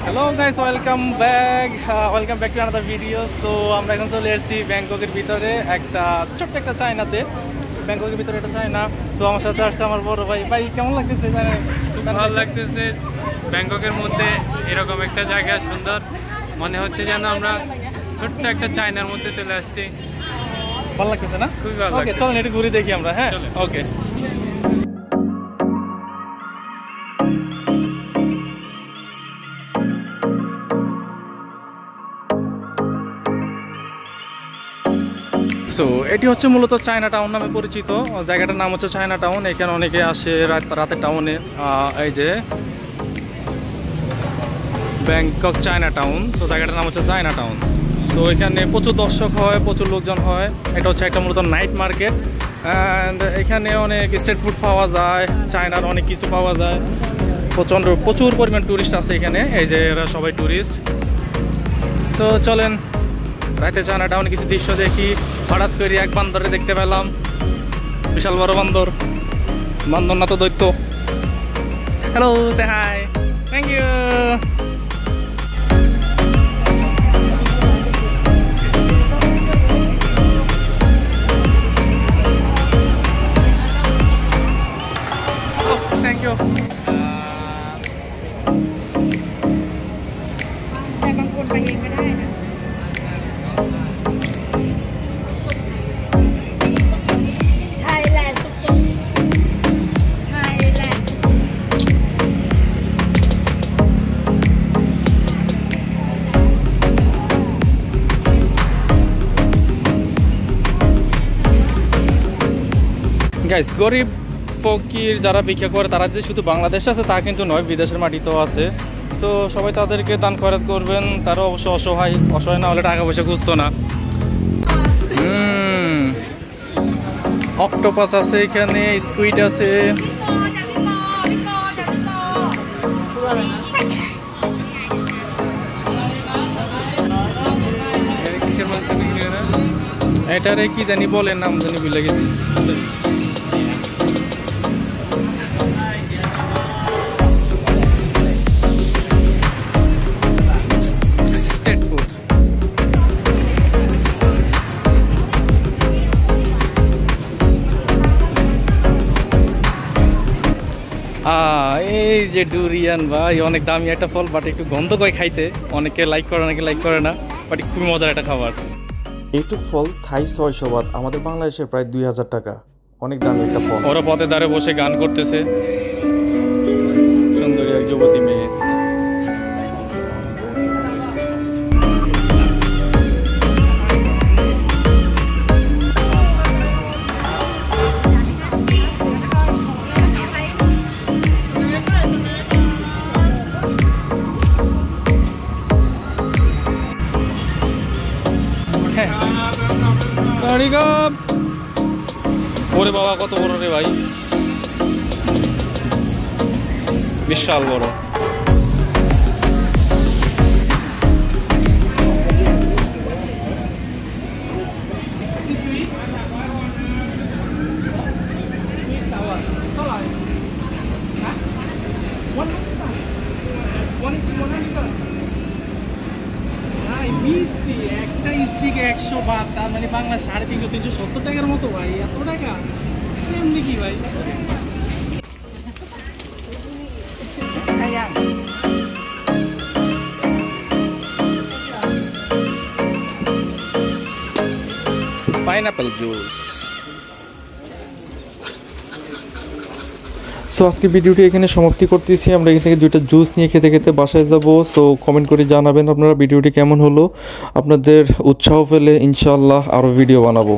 Hello guys, welcome back to another video. So আমরা এখন চলে এসেছি ব্যাংককের ভিতরে একটা ছোট্ট একটা চায়নাতে। ব্যাংককের ভিতরে একটা চায়না। সো আমার সাথে আসছে আমার বড় ভাই। ভাই কেমন লাগতেছে? ভালো লাগতেছে। ব্যাংককের মধ্যে এরকম একটা জায়গা সুন্দর মনে হচ্ছে যেন আমরা ছোট্ট একটা চায়নার মধ্যে চলে আসছি। ভালো লাগতেছে না? খুবই ভালো। ওকে, চলেন একটু ঘুরে দেখি আমরা। হ্যাঁ, ওকে। সো এটি হচ্ছে মূলত চায়না টাউন নামে পরিচিত। জায়গাটার নাম হচ্ছে চায়না টাউন। এখানে অনেকে আসে রাতের টাউনে। এই যে ব্যাংকক চায়না টাউন। তো জায়গাটার নাম হচ্ছে চায়না টাউন। তো এখানে প্রচুর দর্শক হয়, প্রচুর লোকজন হয়। এটা হচ্ছে একটা মূলত নাইট মার্কেট। অ্যান্ড এখানে অনেক স্ট্রিট ফুড পাওয়া যায়, চায়নার অনেক কিছু পাওয়া যায়। প্রচুর পরিমাণ ট্যুরিস্ট আছে এখানে। এই যে এরা সবাই ট্যুরিস্ট। তো চলেন রাতে চায়না টাউনে কিছু দৃশ্য দেখি। হঠাৎ করে এক বান্দরে দেখতে পেলাম, বিশাল বড় বান্দর। বান্দর না তো দৈত্য। হ্যালো, সে হাই, থ্যাংক ইউ। থ্যাংক ইউ।แต่บางคนไปเองก็ได้นะไทยแลนด์สุดๆไทยแลนด์গাইস, গরিব ফকির যারা ভিক্ষা করে তারা যে শুধু বাংলাদেশে আছে তা কিন্তু নয়, বিদেশের মাটিতেও আছে। তো সবাই তাদেরকে দান খয়রাত করবেন। তারা অবশ্য অসহায় না হলে টাকা পয়সা খুঁজতো না। অক্টোপাস আছে এখানে, স্কুইড আছে। এটারে কি জানি বলে, নাম জানি ভুলে গেছি। এই যে ডুরিয়ান ভাই, অনেক দামি একটা ফল, বাট একটু গন্ধ করে খাইতে। অনেকে লাইক করে না, বাট খুবই মজার একটা খাবার। এইটুক ফল থাই 600 বাত, আমাদের বাংলাদেশের প্রায় 2000 টাকা। অনেক দামি একটা ফল। ওরা পথে ধারে বসে গান করতেছে, সুন্দরী এক যুবতী মেয়ে। ওরে বাবা, কত বড় রে ভাই, বিশাল বড়। মিষ্টি একটা স্টিক 100 বাত, তার মানে বাংলা 350-370 টাকার মতো ভাই। এত টাকা এমনি কি ভাই? Pineapple juice. সো আজকে ভিডিওটি এখানে সমাপ্তি করতেছি। আমরা এখান থেকে 2টা জুস নিয়ে খেতে বাসায় যাব। সো কমেন্ট করে জানাবেন আপনারা ভিডিওটি কেমন হলো। আপনাদের উৎসাহ পেলে ইনশাআল্লাহ আরও ভিডিও বানাবো।